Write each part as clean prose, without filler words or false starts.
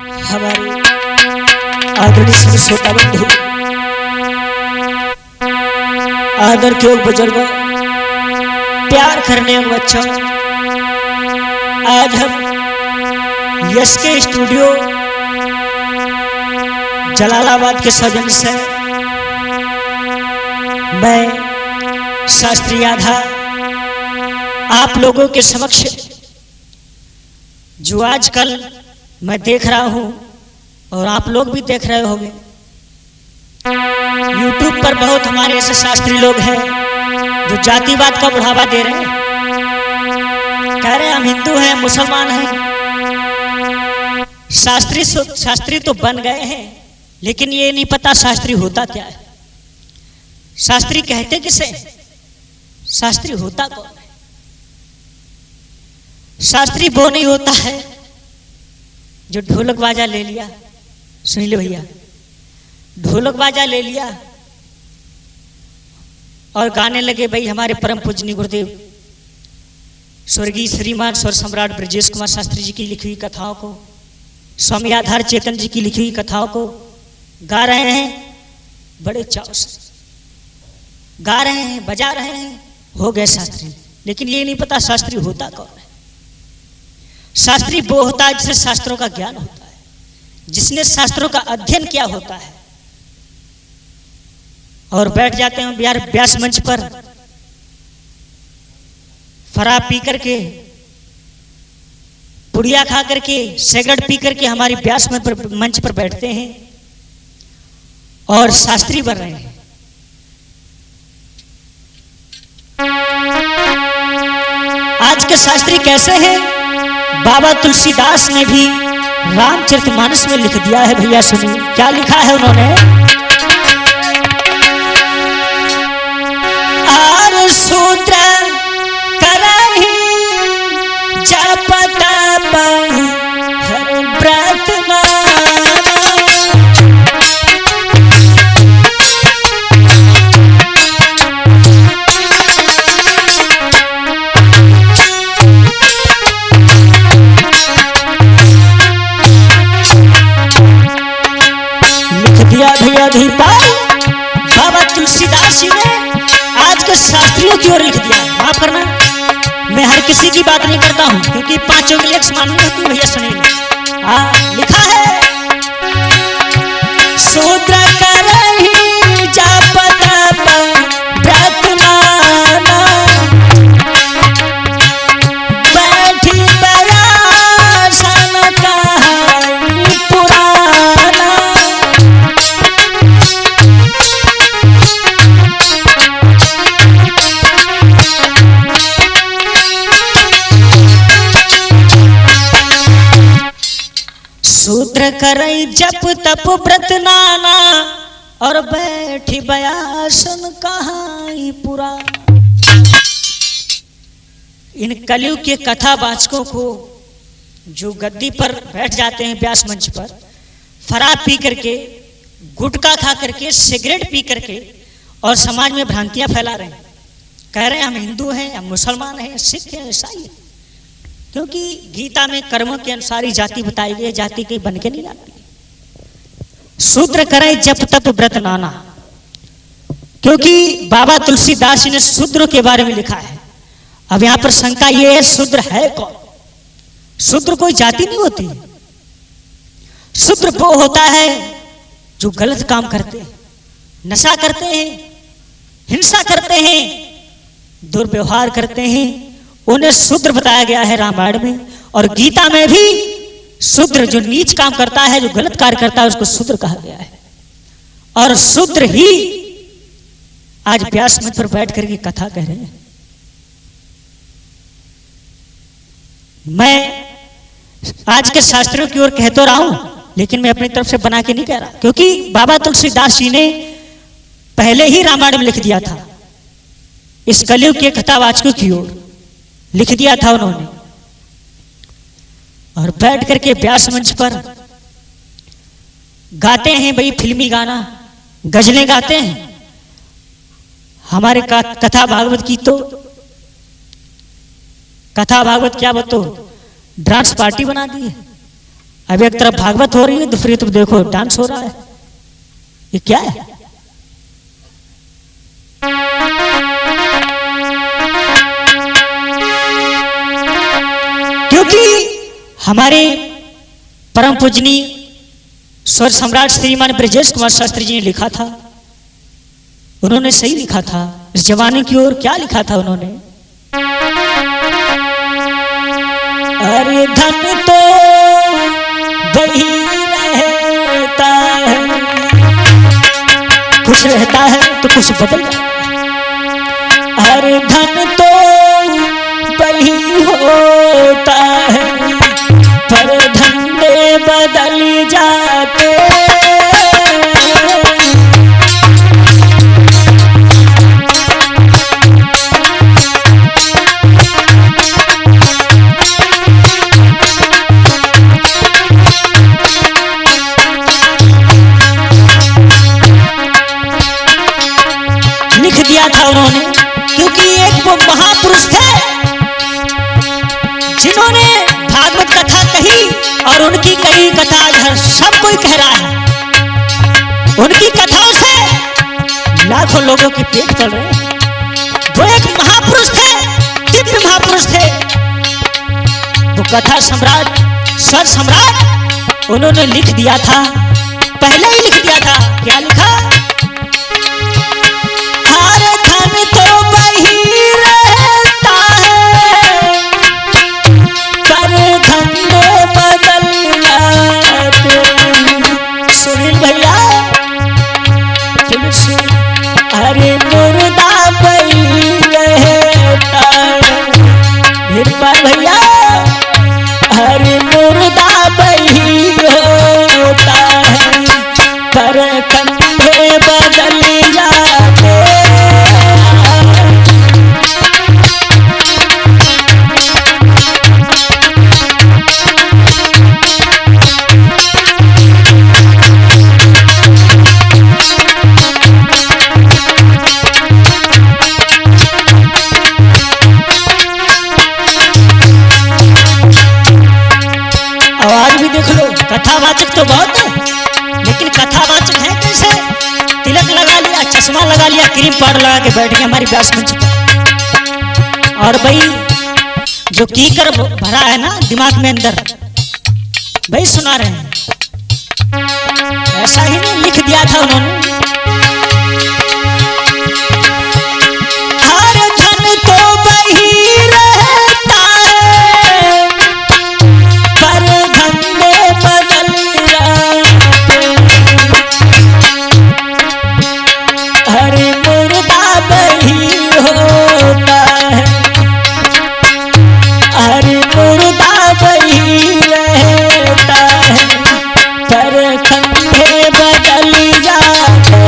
हमारे आदरणीय श्री श्रोता बंधु, आदर के बुजुर्गों, प्यार करने वाले बच्चों, आज हम यश के स्टूडियो जलालाबाद के सौजन्य से मैं शास्त्री आधा आप लोगों के समक्ष जो आजकल मैं देख रहा हूं और आप लोग भी देख रहे होंगे, YouTube पर बहुत हमारे ऐसे शास्त्री लोग हैं जो जातिवाद का बढ़ावा दे रहे हैं, कह रहे हैं हम हिंदू हैं, मुसलमान हैं। शास्त्री तो बन गए हैं, लेकिन ये नहीं पता शास्त्री होता क्या है। शास्त्री कहते किसे, शास्त्री होता कौन है? शास्त्री वो नहीं होता है जो ढोलक बाजा ले लिया, सुन ले भैया, ढोलक बाजा ले लिया और गाने लगे भाई हमारे परम पूजनीय गुरुदेव स्वर्गीय श्रीमान स्वर सम्राट ब्रजेश कुमार शास्त्री जी की लिखी हुई कथाओं को, स्वामी आधार चेतन जी की लिखी हुई कथाओं को गा रहे हैं, बड़े चाव से गा रहे हैं, बजा रहे हैं, हो गए शास्त्री। लेकिन ये नहीं पता शास्त्री होता कौन है। शास्त्री वो होता है जिसे शास्त्रों का ज्ञान होता है, जिसने शास्त्रों का अध्ययन किया होता है। और बैठ जाते हैं बिहार व्यास मंच पर, फराब पी करके, पुड़िया खा करके, सिगरेट पी करके हमारी व्यास मंच पर बैठते हैं और शास्त्री बन रहे हैं। आज के शास्त्री कैसे हैं? बाबा तुलसीदास ने भी रामचरितमानस में लिख दिया है। भैया सुनिए क्या लिखा है उन्होंने। आर सूत्र करहि जप तप हर व्रत बाबा तुलसीदास जी ने आज के शास्त्रियों की ओर लिख दिया। माफ करना, मैं हर किसी की बात नहीं करता हूं, क्योंकि पांचों के लिए एक समान नहीं। भैया सुनिए, लिखा है सूत्र करहि जप तप व्रत नाना, बैठी बयासन कहाई पुराना। सूत्र करई जप तप व्रत नाना, और बैठी बयासन कहाई पुराना। इन कलयुग के कथावाचकों को जो गद्दी पर बैठ जाते हैं व्यास मंच पर, फराब पी करके, गुटखा खा करके, सिगरेट पी करके, और समाज में भ्रांतियां फैला रहे हैं, कह रहे हैं हम हिंदू हैं, हम मुसलमान हैं, सिख हैं, ईसाई हैं। क्योंकि गीता में कर्मों के अनुसार ही जाति बताई गई है, जाति कहीं बन के नहीं आती। सूत्र करे जप तप व्रत नाना, क्योंकि बाबा तुलसीदास जी ने शूद्र के बारे में लिखा है। अब यहां पर शंका यह है, शूद्र है कौन? शूद्र कोई जाति नहीं होती। शूद्र वो होता है जो गलत काम करते हैं, नशा करते हैं, हिंसा करते हैं, दुर्व्यवहार करते हैं, उन्हें शूद्र बताया गया है रामायण में। और गीता में भी शूद्र जो नीच काम करता है, जो गलत कार्य करता है, उसको शूद्र कहा गया है। और शूद्र ही आज व्यास मंच पर बैठ करके कथा कह रहे हैं। मैं आज के शास्त्रियों की ओर कह तो रहा हूं, लेकिन मैं अपनी तरफ से बना के नहीं कह रहा, क्योंकि बाबा तुलसीदास जी ने पहले ही रामायण में लिख दिया था। इस कलयुग के कथावाचकों की ओर लिख दिया था उन्होंने। और बैठ करके व्यास मंच पर गाते हैं भाई फिल्मी गाना, गजलें गाते हैं। हमारे कथा भागवत की तो कथा भागवत क्या बतो डांस पार्टी बना दी है। अब एक तरफ भागवत हो रही है, दूसरी तरफ देखो डांस हो रहा है। ये क्या है? क्योंकि हमारे परम पूजनीय स्वर सम्राट श्रीमान ब्रजेश कुमार शास्त्री जी ने लिखा था, उन्होंने सही लिखा था। इस जमाने की ओर क्या लिखा था उन्होंने? अरे धन तो वही रहता है, कुछ रहता है तो कुछ बदल जाता है। अरे धन तो वही होता है, पर धंधे बदल जाते। था उन्होंने, क्योंकि एक वो महापुरुष थे जिन्होंने भागवत कथा कही और उनकी कही कथा आज सब कोई कह रहा है। उनकी कथाओं से लाखों लोगों के पेट चल रहे हैं। वो एक महापुरुष थे, दिव्य महापुरुष थे। वो कथा सम्राट, स्वर सम्राट, उन्होंने लिख दिया था, पहले ही लिख दिया था। क्या लिखा? धन तो वही रहता है, पर धंधे बदल जाते। सुनील भैया, अरे मुर्दा वही रहता है। वीरपाल भैया, अरे मुर्दा वही होता है, पर धंधे बदल जाते। कथावाचक तो बहुत है, लेकिन कथावाचक है कैसे? तिलक लगा लिया, चश्मा लगा लिया, क्रीम पाउडर लगा के बैठ गया हमारी व्यास मंच पर। और भाई जो कीकर भरा है ना दिमाग में अंदर, भाई सुना रहे हैं। ऐसा ही नहीं लिख दिया था उन्होंने। हर धन तो वही रहता है, पर धंधे बदल जाते। हरे मुर्दा वही होता है, हरे मुर्दा वही रहता है, पर धंधे बदल जाते।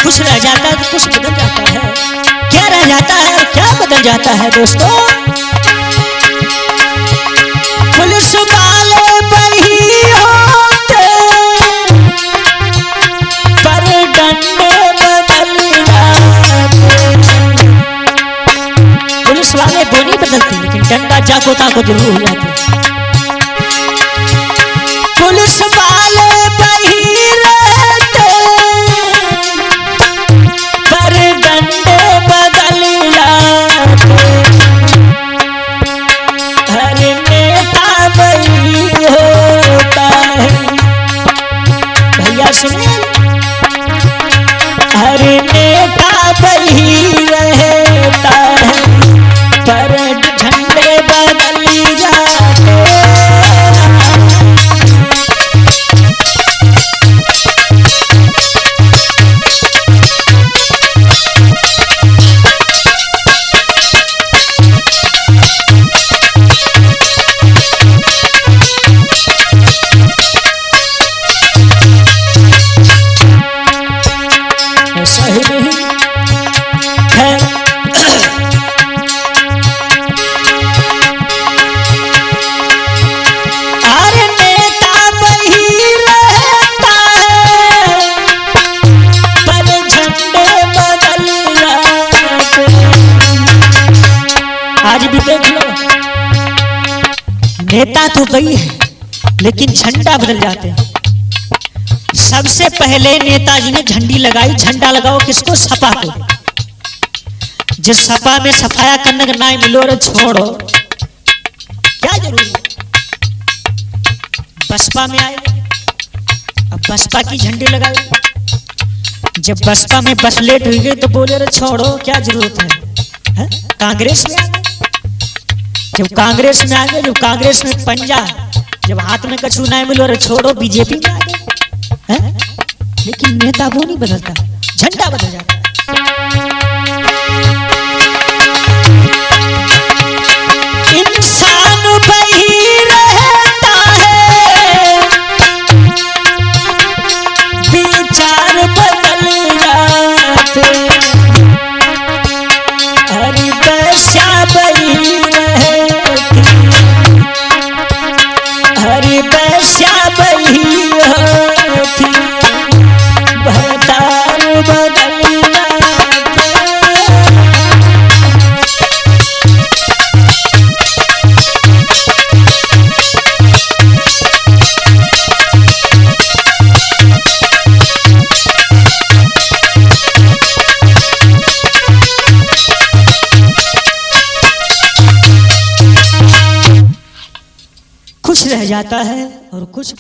कुछ रह जाता है तो कुछ बदल जाता है। क्या रह जाता है, क्या बदल जाता है दोस्तों? पुलिस वाले वही होते, पर डंडे बदल जाते। पुलिस वाले वो नहीं बदलते, लेकिन डंडा जाको ताको जरूर हो जाता। पुलिस वाले वही रहते, पर डंडे बदल जाते। हर नेता वही होता है। भैया सुनिए, हर नेता वही रहता है, पर झंडे बदल जाते। नेता तो वही है लेकिन झंडा बदल जाते हैं। सबसे पहले नेताजी ने झंडी लगाई, झंडा लगाओ किसको? सपा को। जिस सपा में सफाया करने का नाम मिलो रे छोड़ो, क्या जरूरी है? बसपा में आए, अब बसपा की झंडी लगाई। जब बसपा में बसलेट हुई गई तो बोले रे छोड़ो, क्या जरूरत है? कांग्रेस में आ गए। जब कांग्रेस में आ गए, जब कांग्रेस में पंजा, जब हाथ में कछु नहीं मिलो रे छोड़ो, बीजेपी में आ गए। लेकिन नेता वो नहीं बदलता, झंडा बदल जाता है। इंसान वही रहता है, विचार बदल जाते, हरी दशा वही रहती, हरी दशा वही होती, भतार बदल जाते। खुश रह जाता है और कुछ